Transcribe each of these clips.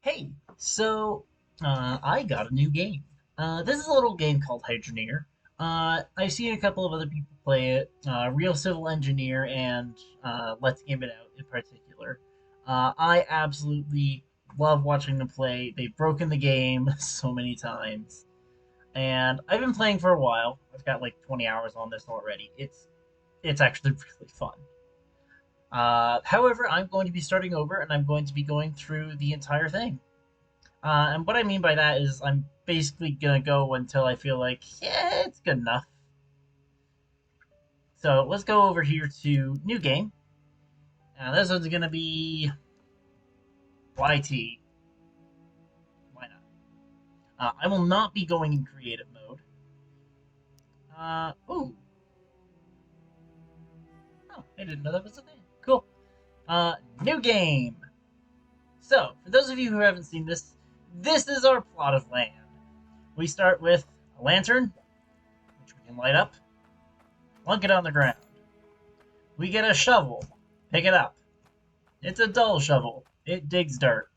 Hey, I got a new game. This is a little game called Hydroneer. I've seen a couple of other people play it, Real Civil Engineer and Let's Game It Out in particular. I absolutely love watching them play. They've broken the game so many times, and I've been playing for a while. I've got like 20 hours on this already. It's actually really fun. However, I'm going to be starting over, and I'm going to be going through the entire thing. And what I mean by that is I'm basically gonna go until I feel like, yeah, it's good enough. So let's go over here to new game. This one's gonna be YT. Why not? I will not be going in creative mode. Ooh. Oh, I didn't know that was a thing. Cool. New game. So, for those of you who haven't seen this, this is our plot of land. We start with a lantern, which we can light up, plunk it on the ground. We get a shovel, pick it up. It's a dull shovel. It digs dirt.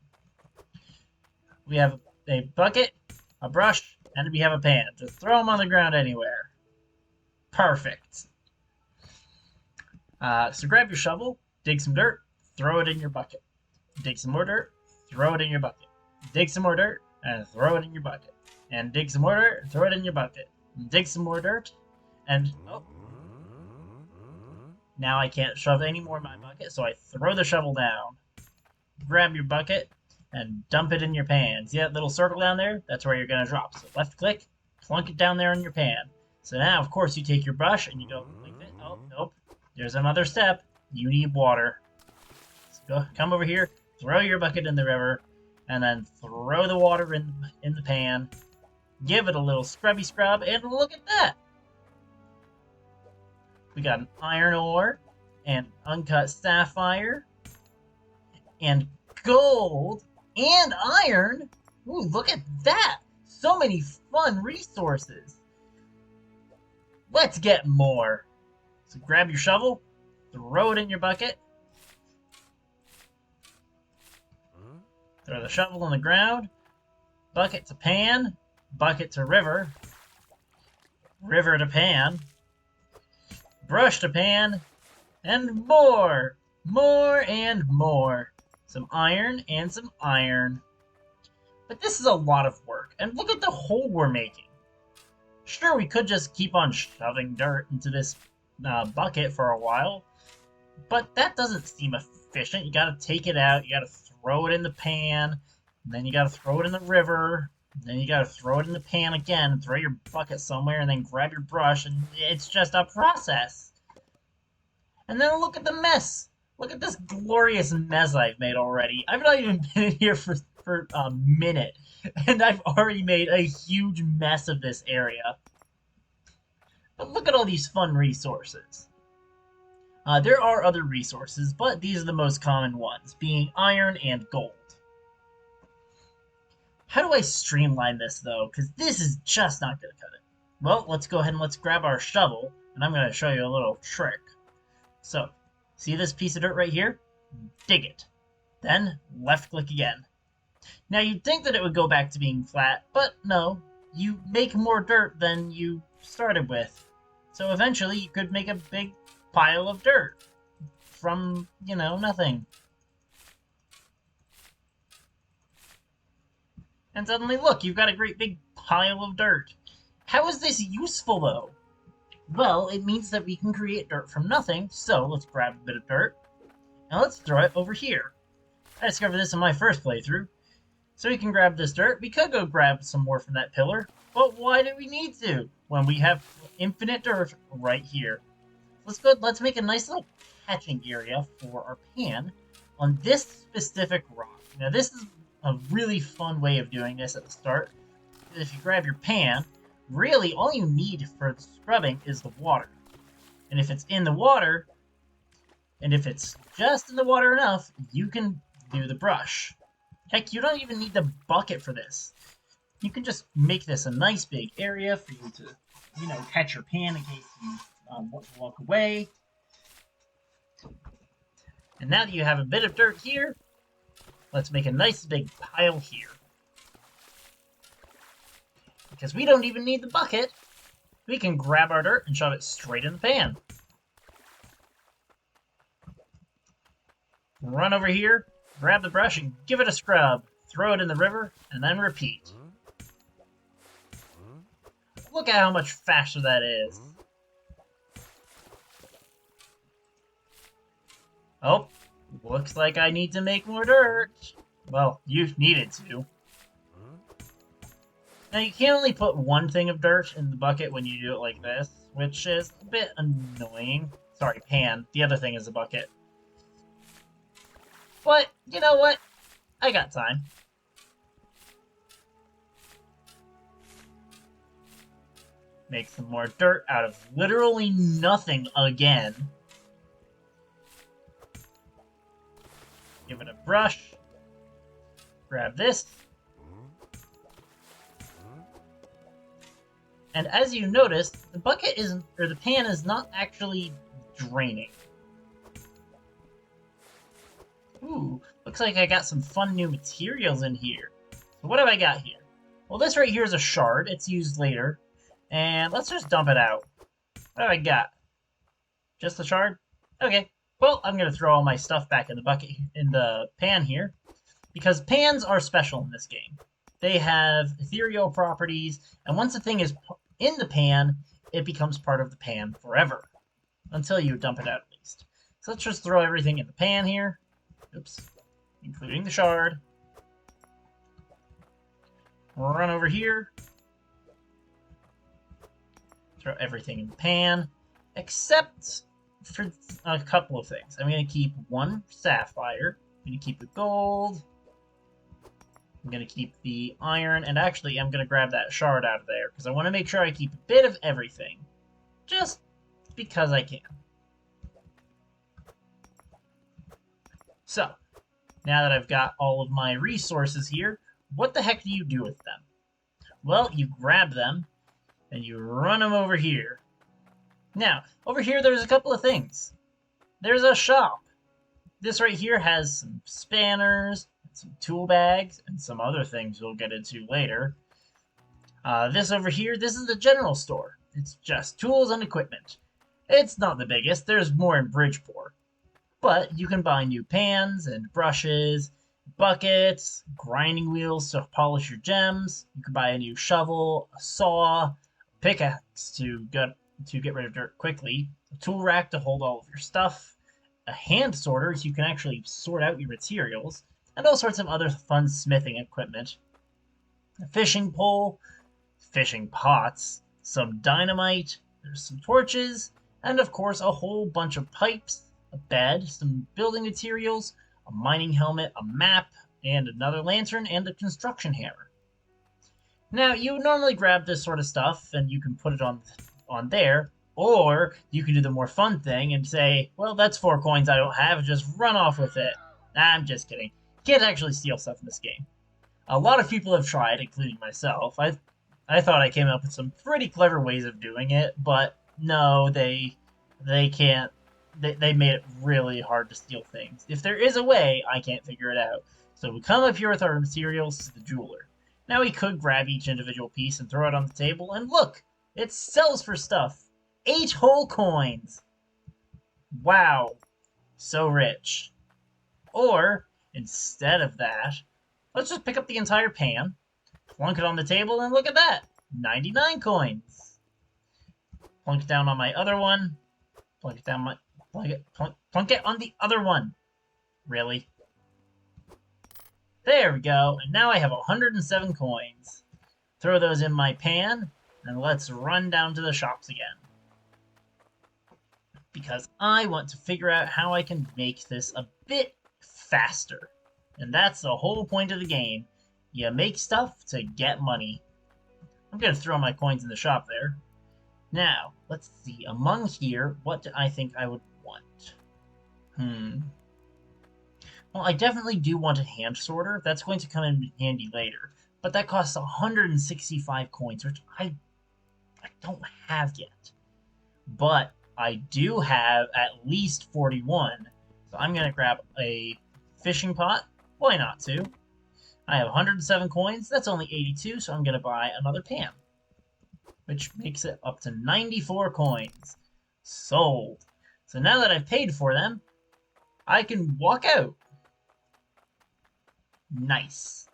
We have a bucket, a brush, and we have a pan. Just throw them on the ground anywhere. Perfect. So grab your shovel, dig some dirt, throw it in your bucket. Dig some more dirt, throw it in your bucket. Dig some more dirt, and throw it in your bucket. And dig some more dirt, throw it in your bucket. And dig some more dirt, and oh. Now I can't shove any more in my bucket, so I throw the shovel down. Grab your bucket and dump it in your pan. See that little circle down there? That's where you're going to drop. So left click, plunk it down there in your pan. So now, of course, you take your brush and you go like this. Oh, nope. There's another step. You need water. So go, come over here, throw your bucket in the river, and then throw the water in the pan. Give it a little scrubby scrub, and look at that. We got an iron ore, and uncut sapphire, and gold, and iron. Ooh, look at that! So many fun resources. Let's get more. So grab your shovel, throw it in your bucket. Throw the shovel on the ground. Bucket to pan. Bucket to river. River to pan. Brush to pan. And more. More and more. Some iron and some iron. But this is a lot of work. And look at the hole we're making. Sure, we could just keep on shoving dirt into this bucket for a while. But that doesn't seem efficient. You gotta take it out. You gotta throw it in the pan. And then you gotta throw it in the river. And then you gotta throw it in the pan again. And throw your bucket somewhere. And then grab your brush. And it's just a process. And then look at the mess. Look at this glorious mess I've made already. I've not even been in here for a minute, and I've already made a huge mess of this area. But look at all these fun resources. There are other resources, but these are the most common ones, being iron and gold. How do I streamline this, though? Because this is just not going to cut it. Well, let's go ahead and let's grab our shovel, and I'm going to show you a little trick. So, see this piece of dirt right here? Dig it. Then, left-click again. Now, you'd think that it would go back to being flat, but no. You make more dirt than you started with. So eventually, you could make a big pile of dirt from, nothing. And suddenly, look, you've got a great big pile of dirt. How is this useful, though? Well, it means that we can create dirt from nothing, so let's grab a bit of dirt, and let's throw it over here. I discovered this in my first playthrough. So we can grab this dirt. We could go grab some more from that pillar, but why do we need to when we have infinite dirt right here? Let's make a nice little catching area for our pan on this specific rock. Now this is a really fun way of doing this at the start. If you grab your pan, really all you need for the scrubbing is the water. And if it's in the water, and if it's just in the water enough, you can do the brush. Heck, you don't even need the bucket for this. You can just make this a nice big area for you to, catch your pan in case you want to walk away. And now that you have a bit of dirt here, let's make a nice big pile here. Because we don't even need the bucket. We can grab our dirt and shove it straight in the pan. Run over here, grab the brush, and give it a scrub. Throw it in the river, and then repeat. Look at how much faster that is. Oh, looks like I need to make more dirt. Well, you needed to. Now, you can only put one thing of dirt in the bucket when you do it like this, which is a bit annoying. Sorry, pan. The other thing is a bucket. But, you know what? I got time. Make some more dirt out of literally nothing again. Give it a brush. Grab this. And as you notice, the bucket isn't, or the pan is not actually draining. Ooh, looks like I got some fun new materials in here. So what have I got here? Well, this right here is a shard. It's used later. And let's just dump it out. What have I got? Just the shard? Okay. Well, I'm going to throw all my stuff back in the bucket, in the pan here. Because pans are special in this game. They have ethereal properties, and once a thing is in the pan, it becomes part of the pan forever. Until you dump it out, at least. So let's just throw everything in the pan here. Oops. Including the shard. Run over here. Throw everything in the pan. Except for a couple of things. I'm going to keep one sapphire. I'm going to keep the gold. I'm going to keep the iron. And actually, I'm going to grab that shard out of there. Because I want to make sure I keep a bit of everything. Just because I can. So, now that I've got all of my resources here, what the heck do you do with them? Well, you grab them, and you run them over here. Now, over here there's a couple of things. There's a shop. This right here has some spanners, some tool bags, and some other things we'll get into later. This over here, this is the general store. It's just tools and equipment. It's not the biggest, there's more in Bridgeport. But you can buy new pans and brushes, buckets, grinding wheels to polish your gems. You can buy a new shovel, a saw, pickaxe to get rid of dirt quickly, a tool rack to hold all of your stuff, a hand sorter so you can actually sort out your materials, and all sorts of other fun smithing equipment. A fishing pole, fishing pots, some dynamite, there's some torches, and of course a whole bunch of pipes, a bed, some building materials, a mining helmet, a map, and another lantern, and a construction hammer. Now, you would normally grab this sort of stuff, and you can put it on there, or you can do the more fun thing and say, well, that's 4 coins I don't have, just run off with it. I'm just kidding. You can't actually steal stuff in this game. A lot of people have tried, including myself. I thought I came up with some pretty clever ways of doing it, but no, they can't. They made it really hard to steal things. If there is a way, I can't figure it out. So we come up here with our materials to the jeweler. Now we could grab each individual piece and throw it on the table, and look! It sells for stuff! 8 whole coins! Wow. So rich. Or, instead of that, let's just pick up the entire pan, plunk it on the table, and look at that! 99 coins! Plunk it down on my other one. Plunk it down my... Plunk it on the other one. Really? There we go. And now I have 107 coins. Throw those in my pan, and let's run down to the shops again. Because I want to figure out how I can make this a bit faster. And that's the whole point of the game. You make stuff to get money. I'm going to throw my coins in the shop there. Now, let's see. Among here, what do I think I would want? Well, I definitely do want a hand sorter. That's going to come in handy later. But that costs 165 coins, which I don't have yet. But I do have at least 41. So I'm going to grab a fishing pot, Why not 2? I have 107 coins. That's only 82, so I'm going to buy another pan. Which makes it up to 94 coins. Sold. So now that I've paid for them, I can walk out. Nice.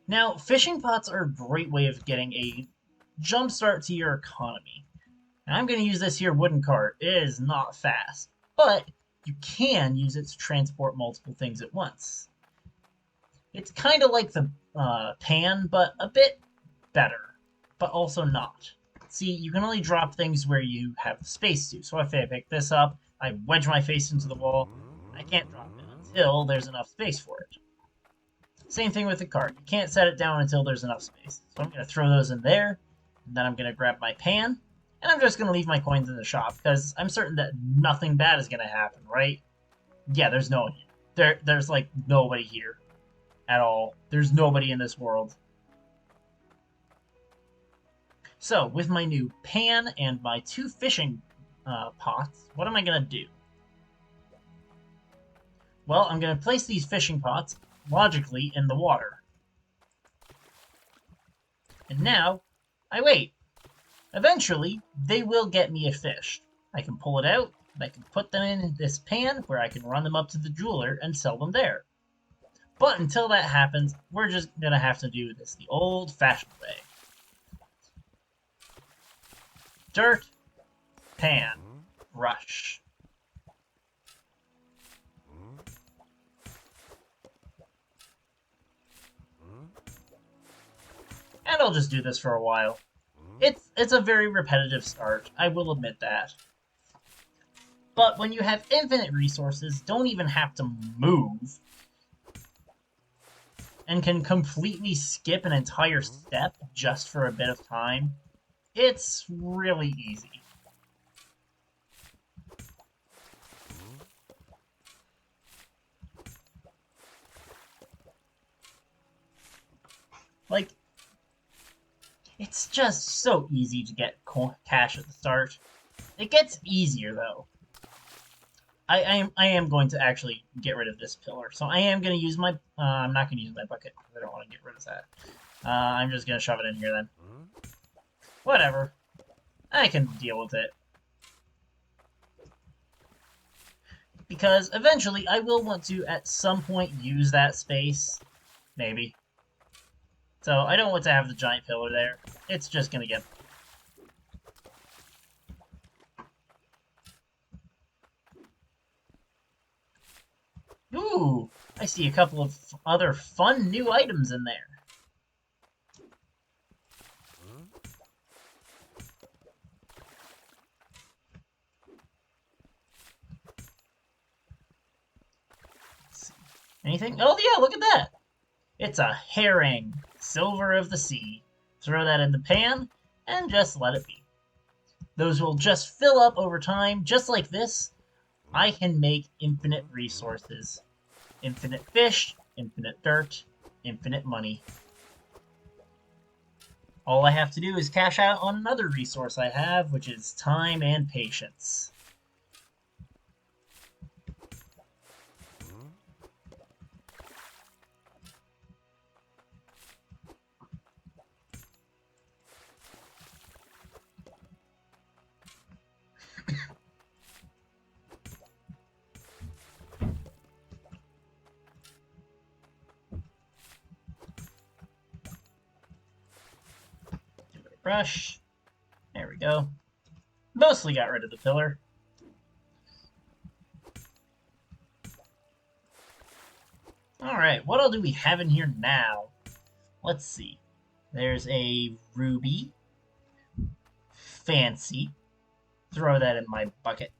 Now, fishing pots are a great way of getting a jump start to your economy. And I'm going to use this here wooden cart. It is not fast, but you can use it to transport multiple things at once. It's kind of like the pan, but a bit better, but also not. See, you can only drop things where you have the space to. So if I pick this up, I wedge my face into the wall, I can't drop it until there's enough space for it. Same thing with the cart. You can't set it down until there's enough space. So I'm going to throw those in there, and then I'm going to grab my pan, and I'm just going to leave my coins in the shop, because I'm certain that nothing bad is going to happen, right? Yeah, there's no one here. There's like nobody here at all. There's nobody in this world. So, with my new pan and my 2 fishing pots, what am I going to do? Well, I'm going to place these fishing pots logically in the water. And now, I wait. Eventually, they will get me a fish. I can pull it out, and I can put them in this pan where I can run them up to the jeweler and sell them there. But until that happens, we're just going to have to do this the old-fashioned way. Dirt, pan, rush. And I'll just do this for a while. It's a very repetitive start, I will admit that. But when you have infinite resources, don't even have to move, and can completely skip an entire step just for a bit of time, it's really easy. Like, it's just so easy to get cash at the start. It gets easier, though. I am going to actually get rid of this pillar. So I am going to use my... I'm not going to use my bucket, because I don't want to get rid of that. I'm just going to shove it in here, then. Whatever. I can deal with it. Because eventually I will want to, at some point, use that space. Maybe. So I don't want to have the giant pillar there. It's just going to get... Ooh! I see a couple of other fun new items in there. Anything? Oh yeah, look at that! It's a herring, silver of the sea. Throw that in the pan, and just let it be. Those will just fill up over time, just like this. I can make infinite resources. Infinite fish, infinite dirt, infinite money. All I have to do is cash out on another resource I have, which is time and patience. Brush. There we go. Mostly got rid of the pillar. Alright, what all do we have in here now? Let's see. There's a ruby. Fancy. Throw that in my bucket.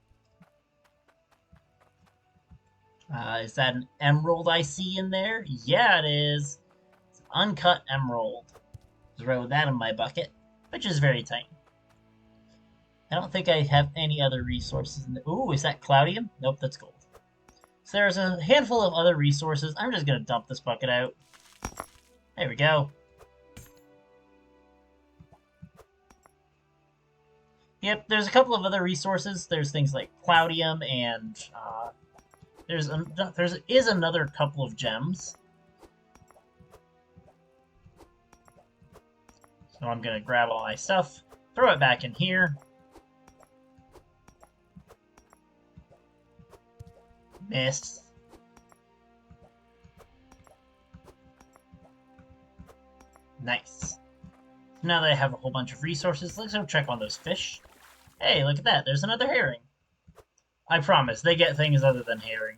Is that an emerald I see in there? Yeah, it is. It's an uncut emerald. Throw that in my bucket, which is very tiny. I don't think I have any other resources in the... Ooh, is that cloudium? Nope, that's gold. So there's a handful of other resources. I'm just going to dump this bucket out. There we go. Yep, there's a couple of other resources. There's things like cloudium and is another couple of gems. So I'm gonna grab all my stuff, throw it back in here. Missed. Nice. Now that I have a whole bunch of resources, let's go check on those fish. Hey, look at that. There's another herring. I promise, they get things other than herring.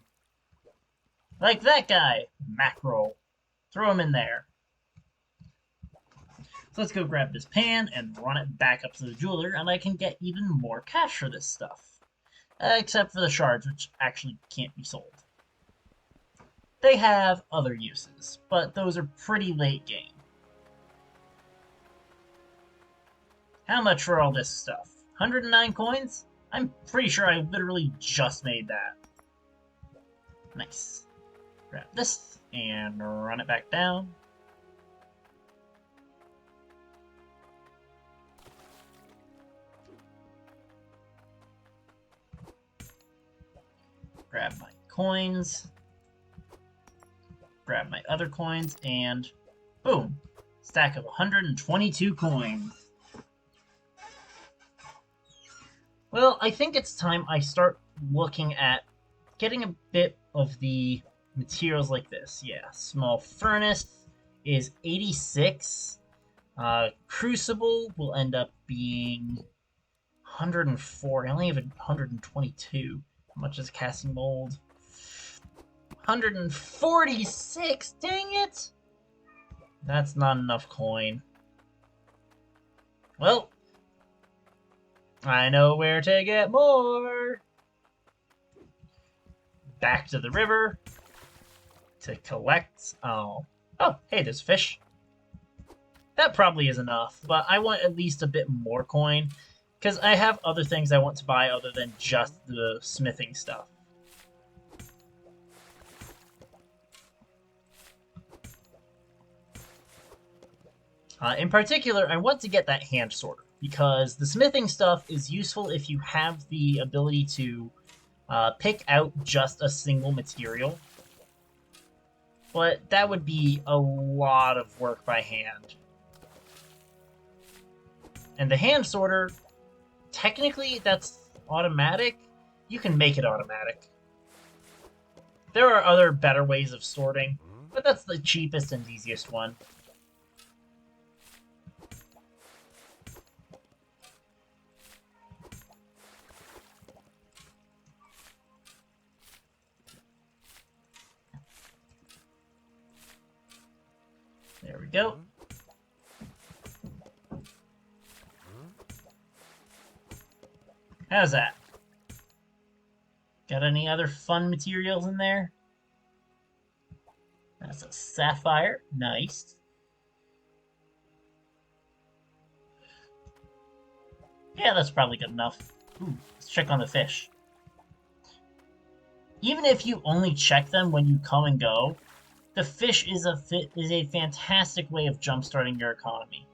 Like that guy. Mackerel. Throw him in there. So let's go grab this pan and run it back up to the jeweler, and I can get even more cash for this stuff. Except for the shards, which actually can't be sold. They have other uses, but those are pretty late game. How much for all this stuff? 109 coins? I'm pretty sure I literally just made that. Nice. Grab this and run it back down. Grab my coins. Grab my other coins, and boom! Stack of 122 coins. Well, I think it's time I start looking at getting a bit of the materials like this. Yeah, small furnace is 86. Crucible will end up being 104. I only have 122. How much is casting mold? 146! Dang it! That's not enough coin. Well, I know where to get more. Back to the river to collect. Oh, hey, there's fish. That probably is enough, but I want at least a bit more coin because I have other things I want to buy other than just the smithing stuff. In particular, I want to get that hand sorter, because the smithing stuff is useful if you have the ability to pick out just a single material. But that would be a lot of work by hand. And the hand sorter, technically that's automatic. You can make it automatic. There are other better ways of sorting, but that's the cheapest and easiest one. There we go. How's that? Got any other fun materials in there? That's a sapphire. Nice. Yeah, that's probably good enough. Ooh, let's check on the fish. Even if you only check them when you come and go, the fish is a fantastic way of jumpstarting your economy.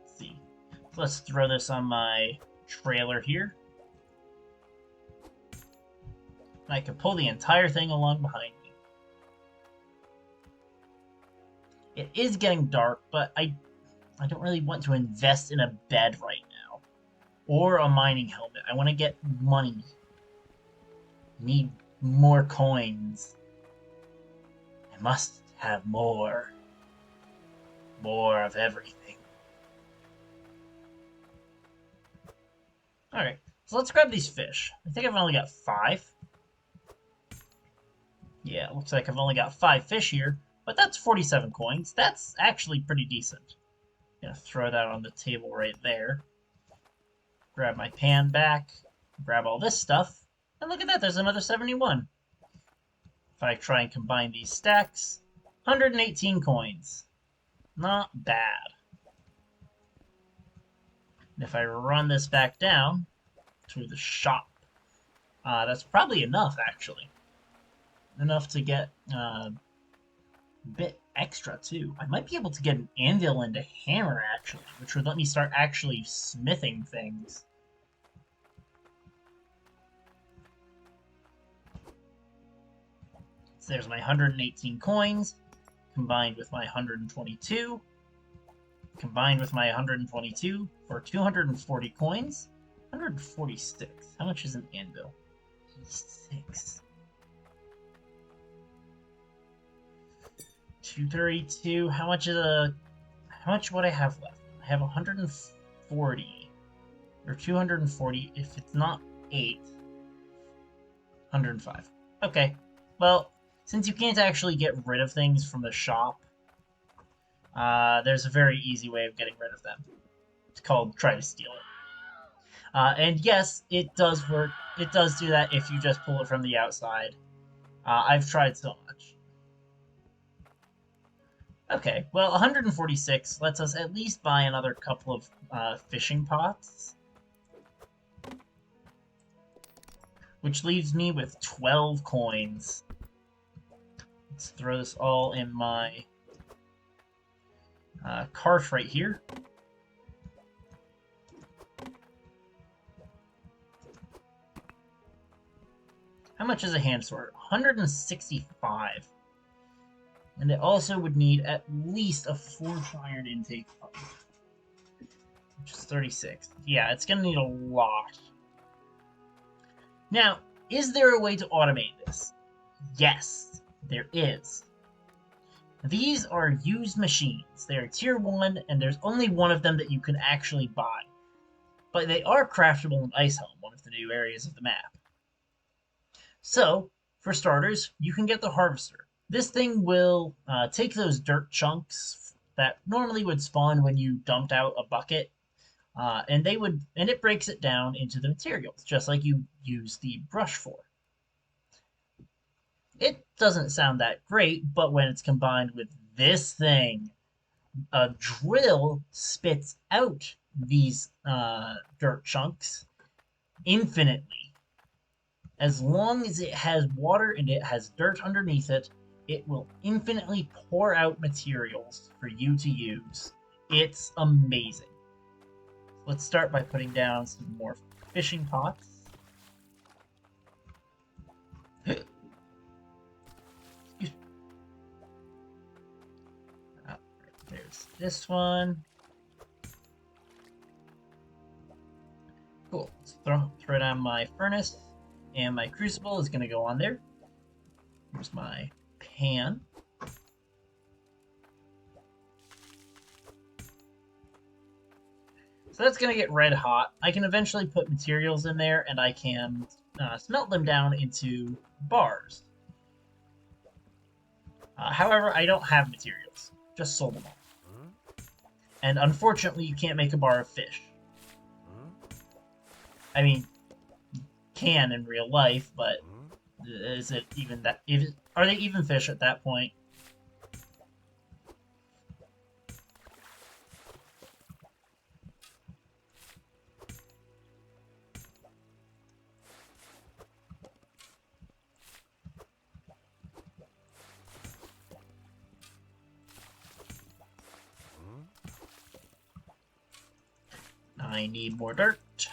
Let's see. Let's throw this on my trailer here. And I can pull the entire thing along behind me. It is getting dark, but I don't really want to invest in a bed right now. Or a mining helmet. I want to get money. Need more coins. I must have more. More of everything. Alright, so let's grab these fish. I think I've only got 5. Yeah, it looks like I've only got 5 fish here, but that's 47 coins. That's actually pretty decent. Gonna throw that on the table right there. Grab my pan back, grab all this stuff, and look at that, there's another 71. If I try and combine these stacks, 118 coins. Not bad. And if I run this back down to the shop, that's probably enough, actually. Enough to get a bit extra, too. I might be able to get an anvil and a hammer, actually, which would let me start actually smithing things. there's my 118 coins, combined with my 122, combined with my 122 for 240 coins. 146. How much is an anvil? 6. 232. How much would I have left? I have 140. Or 240 if it's not 8. 105. Okay. Well, since you can't actually get rid of things from the shop, there's a very easy way of getting rid of them. It's called try to steal it. And yes, it does work. It does do that if you just pull it from the outside. I've tried so much. Okay, well, 146 lets us at least buy another couple of fishing pots. Which leaves me with 12 coins. Let's throw this all in my cart right here. How much is a hand sword? 165. And it also would need at least a forged iron intake pipe, which is 36. Yeah, it's going to need a lot. Now, is there a way to automate this? Yes, there is. These are used machines. They are tier 1, and there's only one of them that you can actually buy. But they are craftable in Icehelm, one of the new areas of the map. So, for starters, you can get the Harvester. This thing will take those dirt chunks that normally would spawn when you dumped out a bucket, and it breaks it down into the materials, just like you use the brush for. It doesn't sound that great, but when it's combined with this thing, a drill spits out these dirt chunks infinitely. As long as it has water and it has dirt underneath it, it will infinitely pour out materials for you to use. It's amazing. Let's start by putting down some more fishing pots. There's this one. Cool. Let's throw down my furnace, and my crucible is going to go on there. Here's my pan. So that's going to get red hot. I can eventually put materials in there, and I can smelt them down into bars. However, I don't have materials. Just sold them all. And unfortunately, you can't make a bar of fish. I mean, you can in real life, but is it even that? Are they even fish at that point? I need more dirt.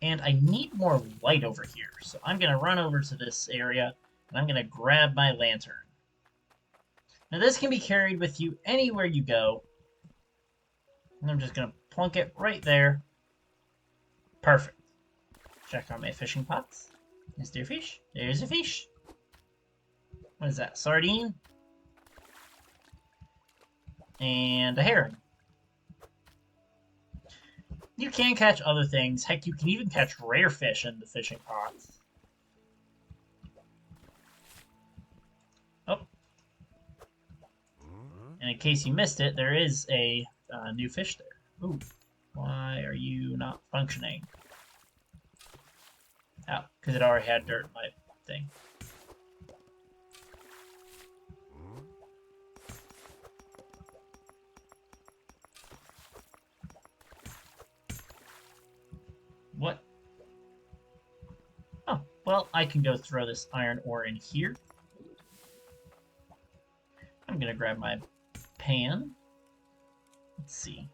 And I need more light over here, so I'm going to run over to this area, and I'm going to grab my lantern. Now this can be carried with you anywhere you go, and I'm just going to plunk it right there. Perfect. Check on my fishing pots. Is there a fish? There's a fish. What is that, sardine? And a herring. You can catch other things. Heck, you can even catch rare fish in the fishing pots. Oh. And in case you missed it, there is a new fish there. Ooh. Why are you not functioning? Oh, because it already had dirt in my thing. What? Oh, well, I can go throw this iron ore in here. I'm going to grab my pan. Let's see.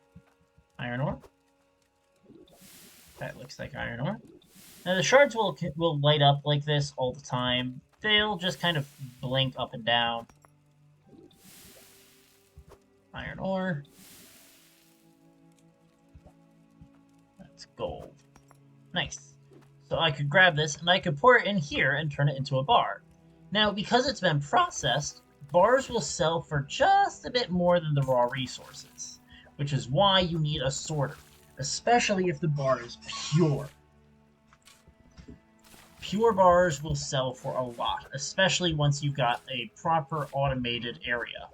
Iron ore. That looks like iron ore. Now the shards will light up like this all the time. They'll just kind of blink up and down. Iron ore. That's gold. Nice. So I could grab this and I could pour it in here and turn it into a bar. Now, because it's been processed, bars will sell for just a bit more than the raw resources, which is why you need a sorter, especially if the bar is pure. Pure bars will sell for a lot, especially once you've got a proper automated area.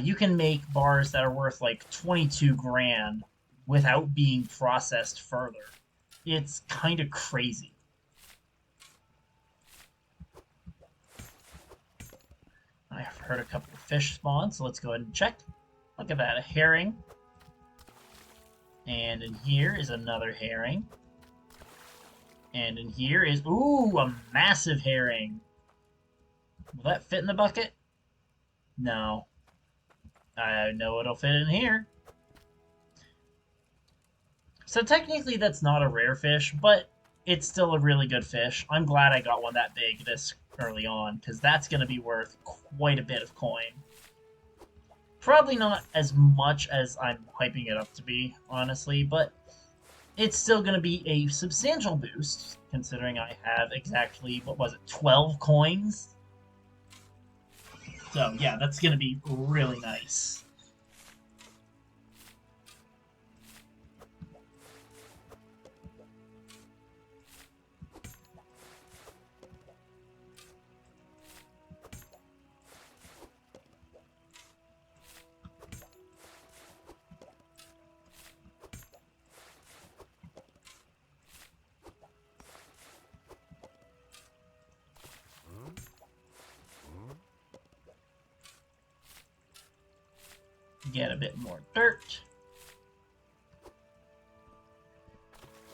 You can make bars that are worth like 22 grand without being processed further. It's kind of crazy. I've heard a couple of fish spawn, so let's go ahead and check. Look at that, a herring. And in here is another herring. And in here is, ooh, a massive herring. Will that fit in the bucket? No. I know it'll fit in here. So technically that's not a rare fish, but it's still a really good fish. I'm glad I got one that big this early on, because that's going to be worth quite a bit of coin. Probably not as much as I'm hyping it up to be, honestly, but it's still going to be a substantial boost, considering I have exactly, what was it, 12 coins? So yeah, that's going to be really nice. Get a bit more dirt.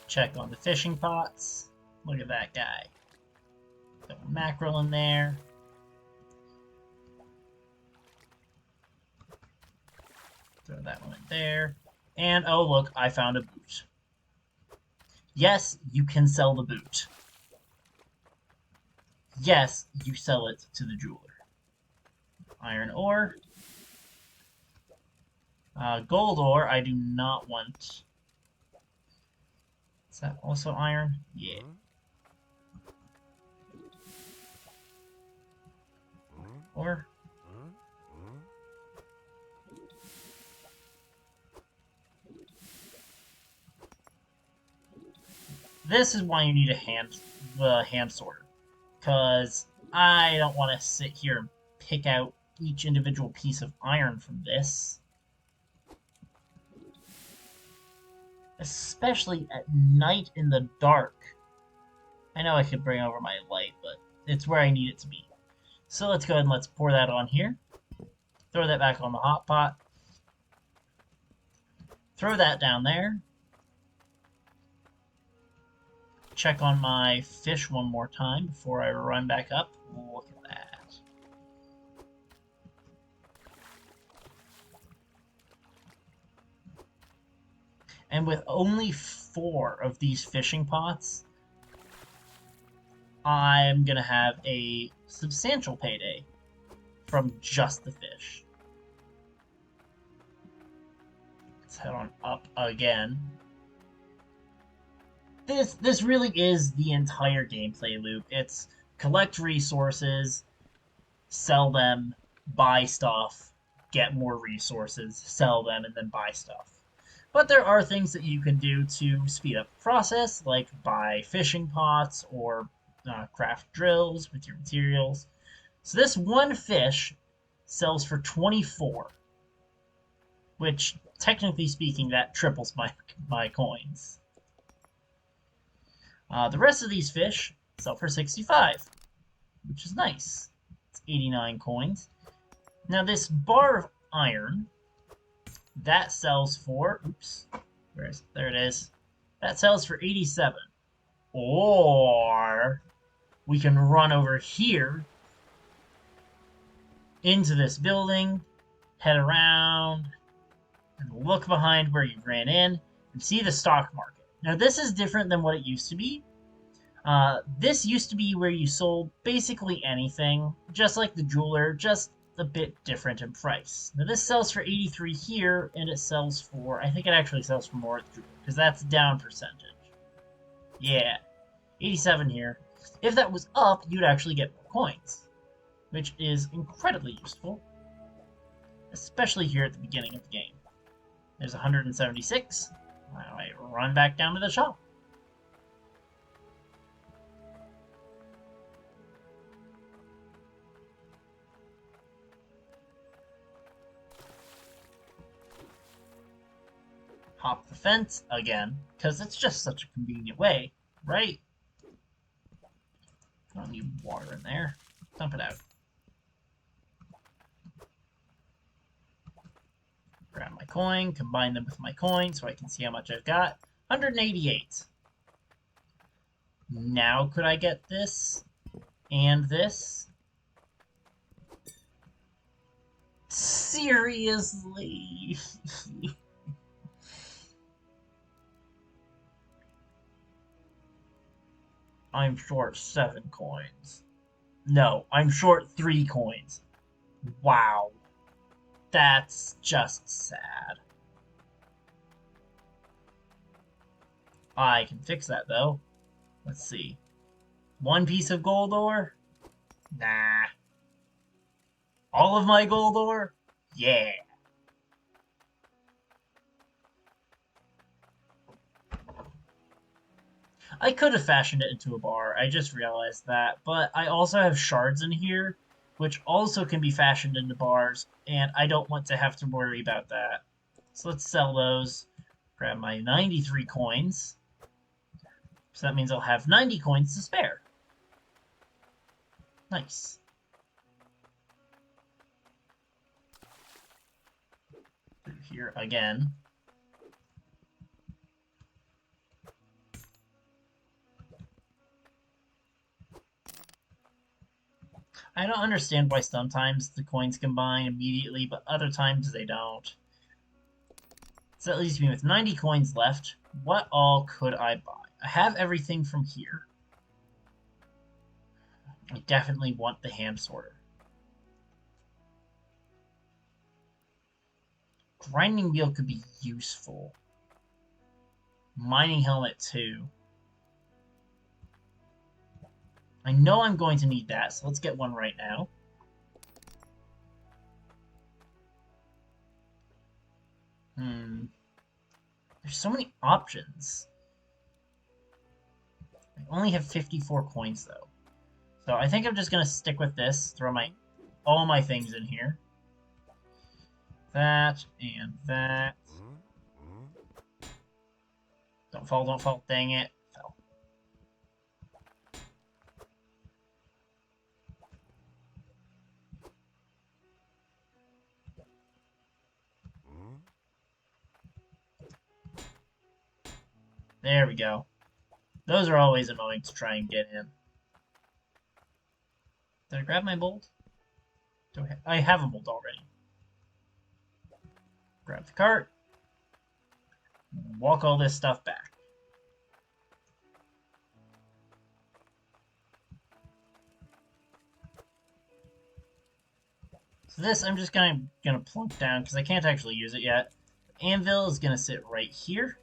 Check on the fishing pots. Look at that guy. Got a mackerel in there. Throw that one in there. And oh look, I found a boot. Yes, you can sell the boot. Yes, you sell it to the jeweler. Iron ore. Gold ore, I do not want. Is that also iron? Yeah. Ore. This is why you need the hand sorter, because I don't want to sit here and pick out each individual piece of iron from this. Especially at night in the dark. I know I could bring over my light, but it's where I need it to be. So let's go ahead and let's pour that on here. Throw that back on the hot pot. Throw that down there. Check on my fish one more time before I run back up. Look at that. And with only 4 of these fishing pots, I'm going to have a substantial payday from just the fish. Let's head on up again. This really is the entire gameplay loop. It's collect resources, sell them, buy stuff, get more resources, sell them, and then buy stuff. But there are things that you can do to speed up the process, like buy fishing pots or craft drills with your materials. So this one fish sells for 24, which, technically speaking, that triples my coins. The rest of these fish sell for 65, which is nice. It's 89 coins. Now this bar of iron, that sells for, oops, there it is. That sells for 87. Or we can run over here into this building, head around, and look behind where you ran in, and see the stock market. Now this is different than what it used to be. This used to be where you sold basically anything, just like the jeweler, just a bit different in price. Now this sells for 83 here, and it sells for, I think it actually sells for more at the jeweler, because that's down percentage. Yeah, 87 here. If that was up, you'd actually get more coins, which is incredibly useful, especially here at the beginning of the game. There's 176. I run back down to the shop. Hop the fence again, because it's just such a convenient way, right? I don't need water in there. Dump it out. Grab my coin, combine them with my coin so I can see how much I've got. 188. Now could I get this and this? Seriously? I'm short 7 coins. No, I'm short 3 coins. Wow. That's just sad. I can fix that, though. Let's see. 1 piece of gold ore? Nah. All of my gold ore? Yeah. I could have fashioned it into a bar, I just realized that, but I also have shards in here, which also can be fashioned into bars, and I don't want to have to worry about that. So let's sell those. Grab my 93 coins. So that means I'll have 90 coins to spare. Nice. Through here again. I don't understand why sometimes the coins combine immediately, but other times they don't. So that leaves me with 90 coins left. What all could I buy? I have everything from here. I definitely want the hand sorter. Grinding wheel could be useful. Mining helmet too. I know I'm going to need that, so let's get one right now. There's so many options. I only have 54 coins, though. So I think I'm just going to stick with this, throw all my things in here. That, and that. Don't fall, dang it. Fell. There we go. Those are always annoying to try and get in. Did I grab my bolt? I have a bolt already. Grab the cart. Walk all this stuff back. So this I'm just gonna plunk down because I can't actually use it yet. Anvil is gonna sit right here.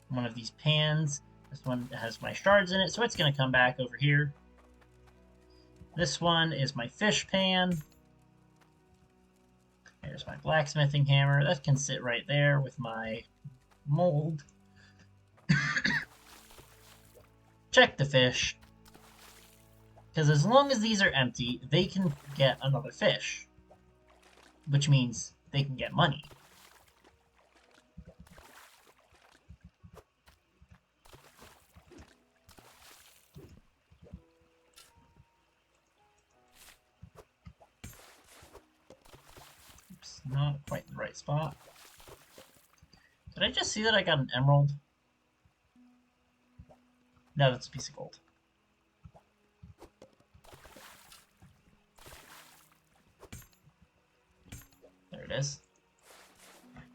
One of these pans. This one has my shards in it, so it's going to come back over here. This one is my fish pan. There's my blacksmithing hammer. That can sit right there with my mold. Check the fish. Because as long as these are empty, they can get another fish. Which means they can get money. Not quite the right spot. Did I just see that I got an emerald? No, that's a piece of gold. There it is.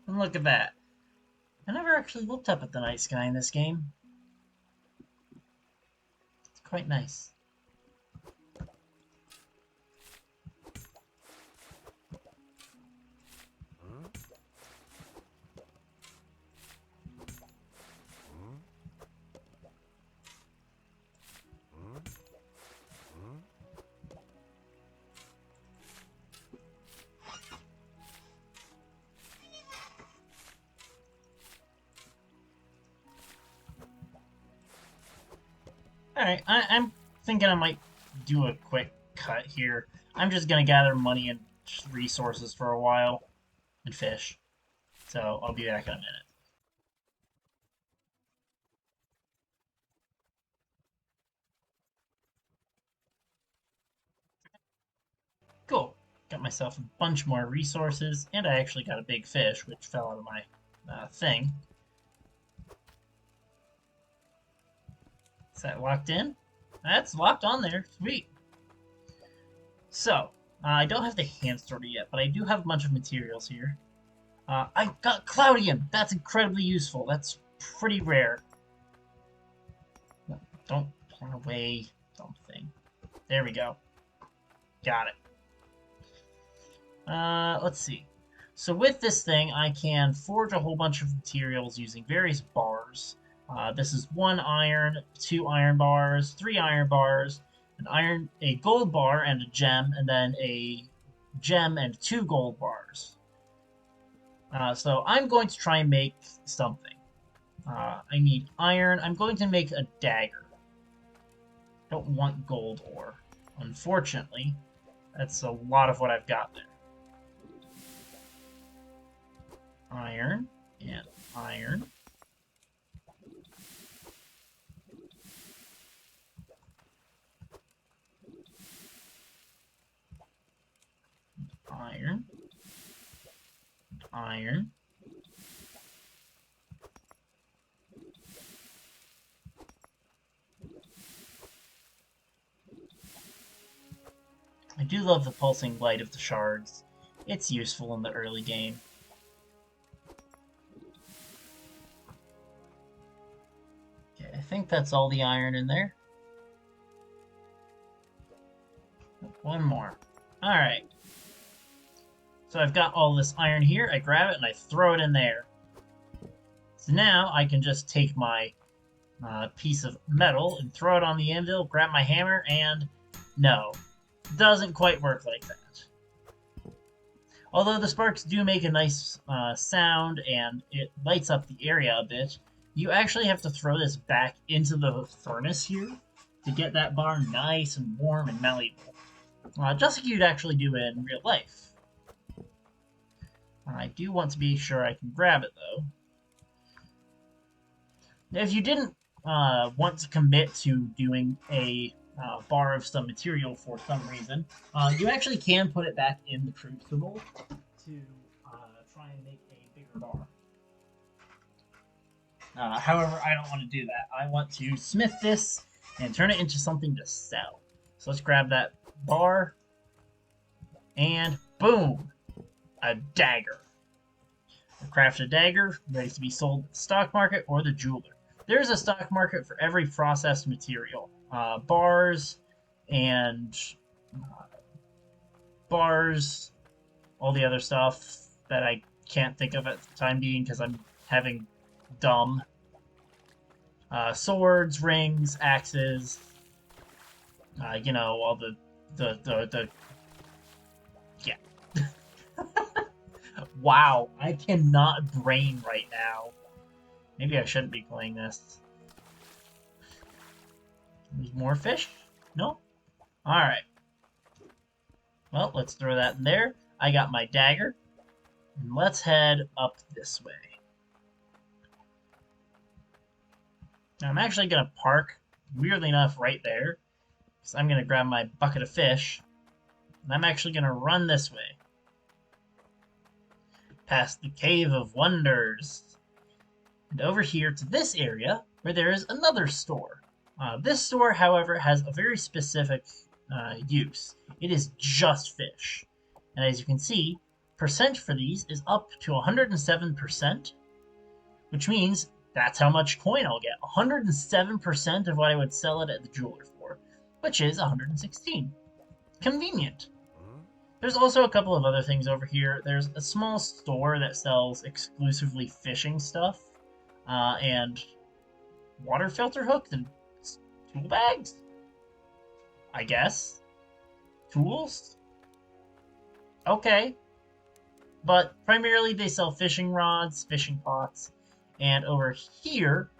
And look at that. I never actually looked up at the night sky in this game. It's quite nice. Alright, I'm thinking I might do a quick cut here. I'm just gonna gather money and resources for a while and fish. So I'll be back in a minute. Cool. Got myself a bunch more resources, and I actually got a big fish, which fell out of my thing. Is that locked in? That's locked on there. Sweet. So, I don't have the hand sorter yet, but I do have a bunch of materials here. I got Cloudium! That's incredibly useful. That's pretty rare. No, don't run away, something. There we go. Got it. Let's see. So with this thing, I can forge a whole bunch of materials using various bars. This is 1 iron, 2 iron bars, 3 iron bars, a gold bar and a gem, and then a gem and 2 gold bars. So I'm going to try and make something. I need iron. I'm going to make a dagger. Don't want gold ore, unfortunately. That's a lot of what I've got there. Iron and iron. Iron. Iron. I do love the pulsing light of the shards. It's useful in the early game. Okay, I think that's all the iron in there. One more. Alright. So I've got all this iron here, I grab it and I throw it in there. So now I can just take my piece of metal and throw it on the anvil, grab my hammer, and no. Doesn't quite work like that. Although the sparks do make a nice sound and it lights up the area a bit, you actually have to throw this back into the furnace here to get that bar nice and warm and malleable. Just like you'd actually do in real life. I do want to be sure I can grab it, though. If you didn't want to commit to doing a bar of some material for some reason, you actually can put it back in the crucible to try and make a bigger bar. However, I don't want to do that. I want to smith this and turn it into something to sell. So let's grab that bar, and boom! A dagger. Craft a dagger, ready to be sold at the stock market or the jeweler. There's a stock market for every processed material. Bars and bars, all the other stuff that I can't think of at the time being because I'm having dumb. Swords, rings, axes, you know, all the yeah. Wow, I cannot brain right now. Maybe I shouldn't be playing this. Need more fish? No? Alright. Well, let's throw that in there. I got my dagger. And let's head up this way. Now, I'm actually going to park, weirdly enough, right there. Because I'm going to grab my bucket of fish. And I'm actually going to run this way. Past the Cave of Wonders. And over here to this area, where there is another store. This store, however, has a very specific use. It is just fish. And as you can see, percent for these is up to 107%, which means that's how much coin I'll get. 107% of what I would sell it at the jeweler for, which is 116. Convenient. There's also a couple of other things over here. There's a small store that sells exclusively fishing stuff, and water filter hooks and tool bags, I guess. Tools? Okay. But primarily they sell fishing rods, fishing pots, and over here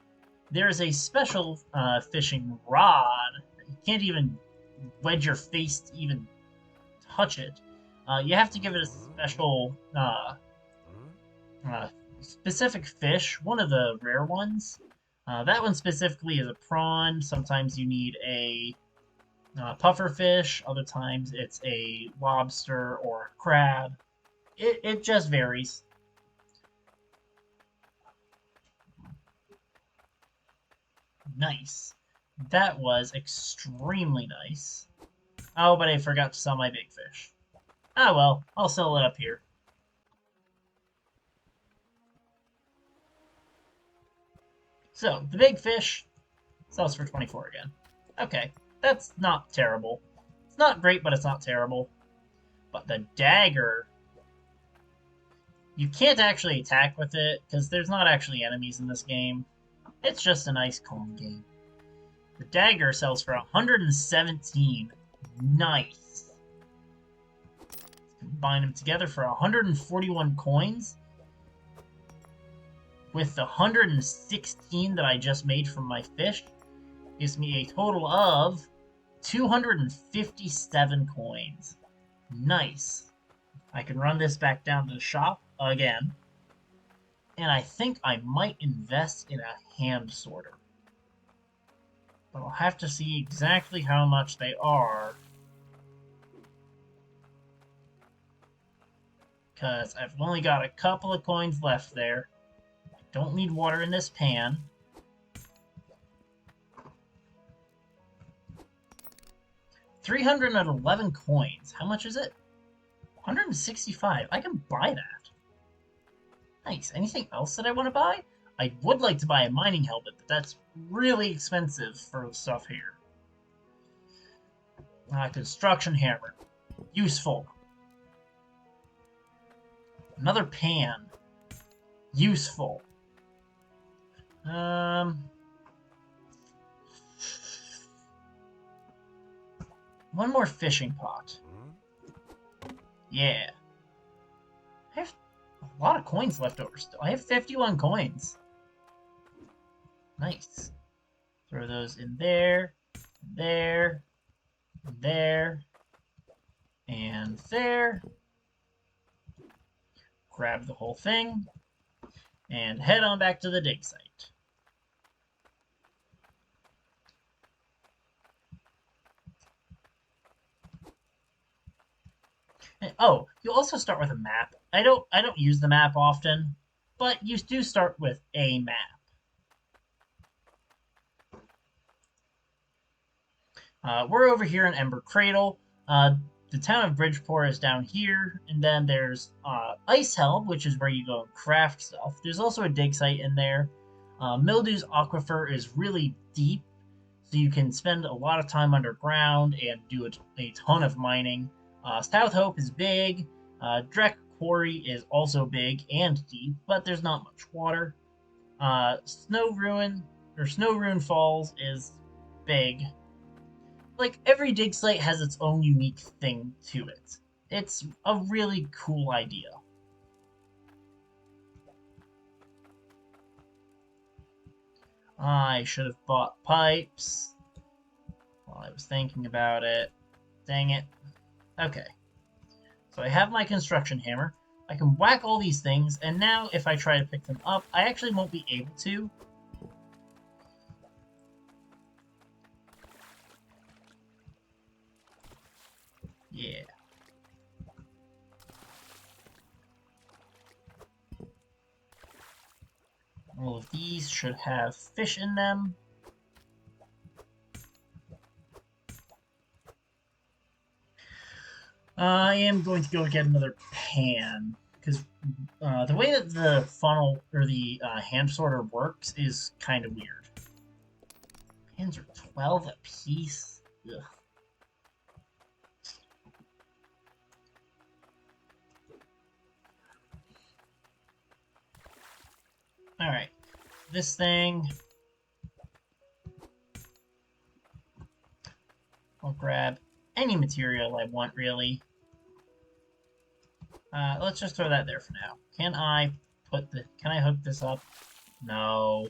there's a special fishing rod. You can't even wedge your face to even touch it. You have to give it a special specific fish, one of the rare ones. That one specifically is a prawn. Sometimes you need a puffer fish. Other times it's a lobster or a crab. It just varies. Nice. That was extremely nice. Oh, but I forgot to sell my big fish. Ah, well, I'll sell it up here. So, the big fish sells for 24 again. Okay, that's not terrible. It's not great, but it's not terrible. But the dagger, you can't actually attack with it, because there's not actually enemies in this game. It's just a nice coin game. The dagger sells for 117. Nice. Let's combine them together for 141 coins. With the 116 that I just made from my fish, gives me a total of 257 coins. Nice. I can run this back down to the shop again. And I think I might invest in a hand sorter. But I'll have to see exactly how much they are. Because I've only got a couple of coins left there. I don't need water in this pan. $311 coins. How much is it? 165. I can buy that. Nice. Anything else that I want to buy? I would like to buy a mining helmet, but that's really expensive for the stuff here. Construction hammer. Useful. Another pan. Useful. One more fishing pot. Yeah. I have a lot of coins left over still. I have 51 coins. Nice. Throw those in there, there, there, and there. Grab the whole thing, and head on back to the dig site. And, oh, you also start with a map. I don't use the map often, but you do start with a map. We're over here in Ember Cradle. The town of Bridgeport is down here, and then there's Ice Helm, which is where you go and craft stuff. There's also a dig site in there. Mildew's Aquifer is really deep, so you can spend a lot of time underground and do a ton of mining. South Hope is big. Drek Quarry is also big and deep, but there's not much water. Snow Ruin Falls is big. Like, every dig site has its own unique thing to it. It's a really cool idea. I should have bought pipes while I was thinking about it. Dang it. Okay. So I have my construction hammer. I can whack all these things, and now if I try to pick them up, I actually won't be able to. Yeah. All of these should have fish in them. I am going to go get another pan, because the way that the funnel or the hand sorter works is kind of weird. Pans are 12 a piece. Ugh. All right, this thing. I'll grab any material I want, really. Let's just throw that there for now. Can I hook this up? No.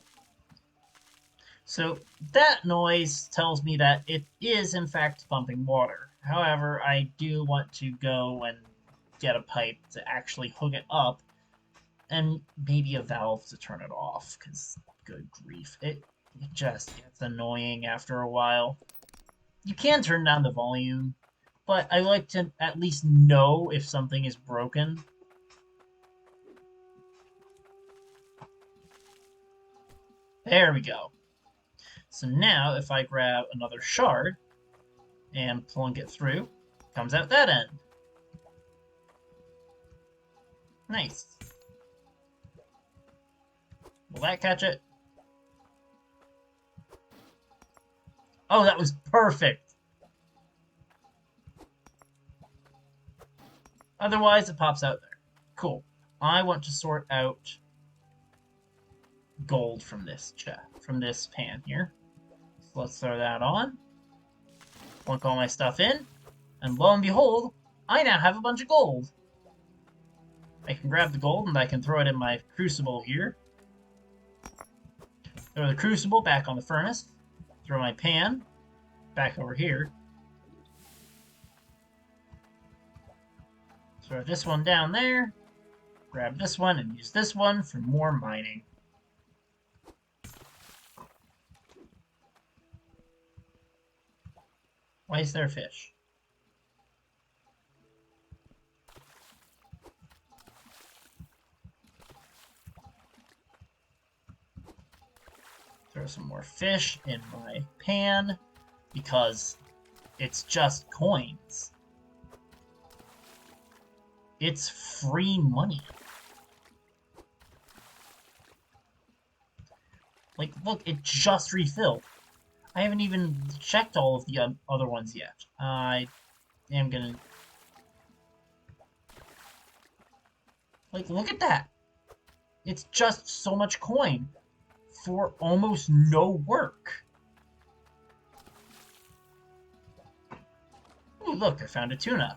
So that noise tells me that it is in fact pumping water. However, I do want to go and get a pipe to actually hook it up and maybe a valve to turn it off, because good grief, it just gets annoying after a while. You can turn down the volume, but I like to at least know if something is broken. There we go. So now, if I grab another shard and plunk it through, comes out that end. Nice. Will that catch it? Oh, that was perfect! Otherwise, it pops out there. Cool. I want to sort out gold from this pan here. So let's throw that on. Plunk all my stuff in. And lo and behold, I now have a bunch of gold. I can grab the gold and I can throw it in my crucible here. Throw the crucible back on the furnace. Throw my pan back over here. Throw this one down there. Grab this one and use this one for more mining. Why is there a fish? Throw some more fish in my pan because it's just coins. It's free money. Like, look, it just refilled. I haven't even checked all of the other ones yet. I am gonna... Like, look at that! It's just so much coin for almost no work. Ooh, look, I found a tuna.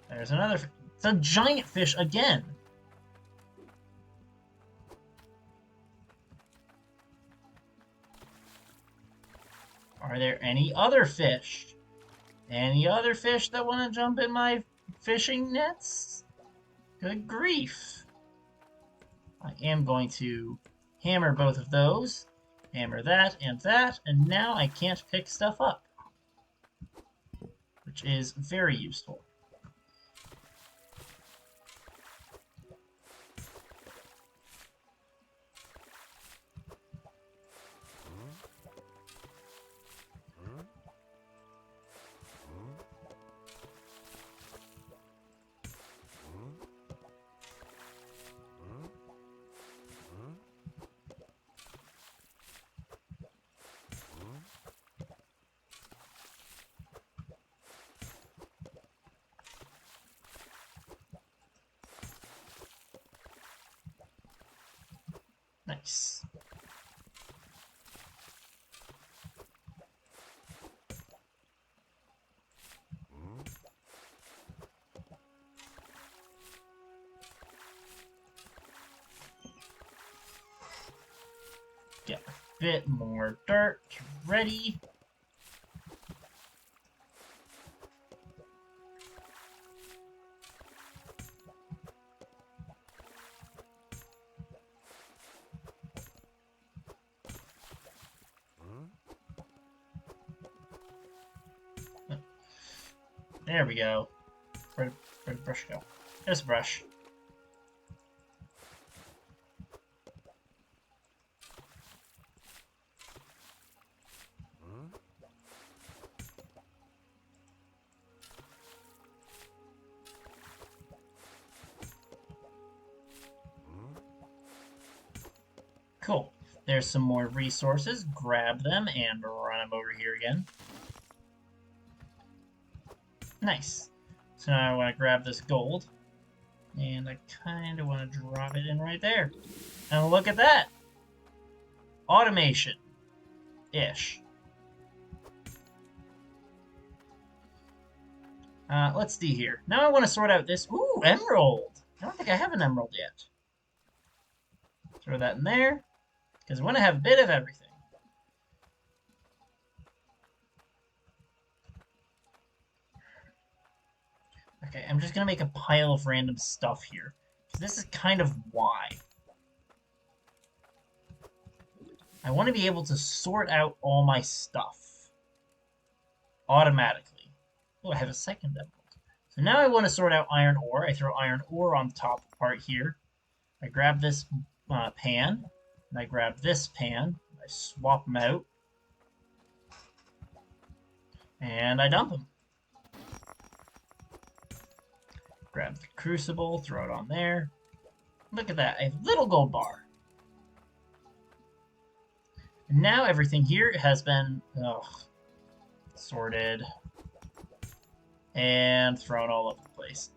There's another... It's a giant fish again! Are there any other fish? Any other fish that want to jump in my fishing nets? Good grief. I am going to hammer both of those. Hammer that, and now I can't pick stuff up. Which is very useful. Nice. Get a bit more dirt ready. There we go. Where'd the brush go? There's a brush. Cool. There's some more resources. Grab them and run them over here again. Nice. So now I want to grab this gold. And I kind of want to drop it in right there. And look at that! Automation-ish. Let's see here. Now I want to sort out this. Ooh, emerald! I don't think I have an emerald yet. Throw that in there. Because I want to have a bit of everything. Okay, I'm just going to make a pile of random stuff here. This is kind of why. I want to be able to sort out all my stuff. Automatically. Oh, I have a second emerald. So now I want to sort out iron ore. I throw iron ore on the top part here. I grab this pan. And I grab this pan. I swap them out. And I dump them. Grab the crucible, throw it on there. Look at that, a little gold bar. And now everything here has been sorted and thrown all over the place.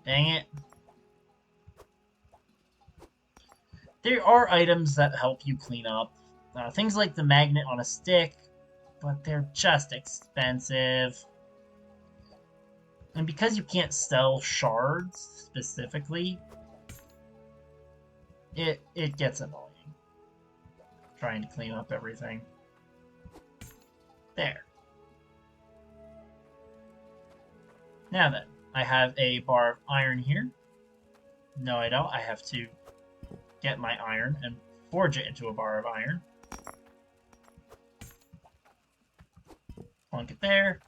Dang it. There are items that help you clean up. Things like the magnet on a stick, but they're just expensive. And because you can't sell shards specifically, it gets annoying. Trying to clean up everything. There. Now then, I have a bar of iron here. No, I don't. I have to get my iron and forge it into a bar of iron. Plunk it there.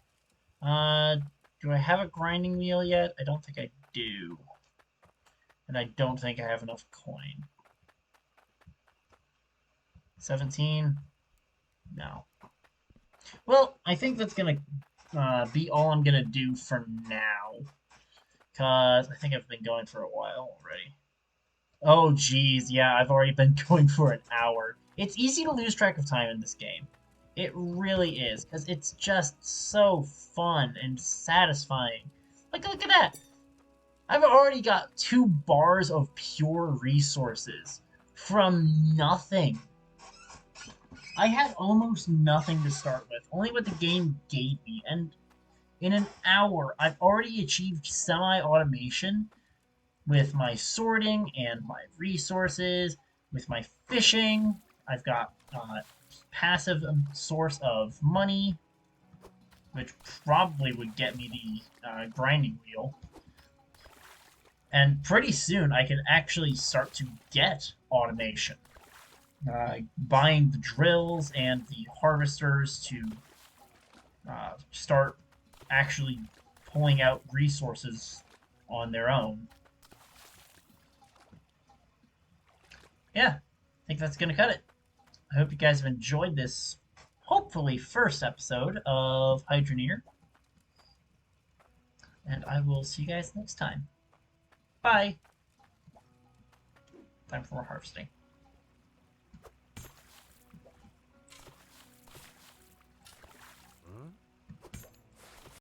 Do I have a grinding wheel yet? I don't think I do. And I don't think I have enough coin. 17? No. Well, I think that's going to be all I'm going to do for now. Because I think I've been going for a while already. Oh, geez. Yeah, I've already been going for an hour. It's easy to lose track of time in this game. It really is, because it's just so fun and satisfying. Like, look at that! I've already got 2 bars of pure resources from nothing. I had almost nothing to start with, only what the game gave me, and in an hour, I've already achieved semi-automation with my sorting and my resources, with my fishing. I've got passive source of money, which probably would get me the grinding wheel. And pretty soon I can actually start to get automation. Buying the drills and the harvesters to start actually pulling out resources on their own. Yeah, I think that's going to cut it. I hope you guys have enjoyed this, hopefully, first episode of Hydroneer. And I will see you guys next time. Bye! Time for more harvesting.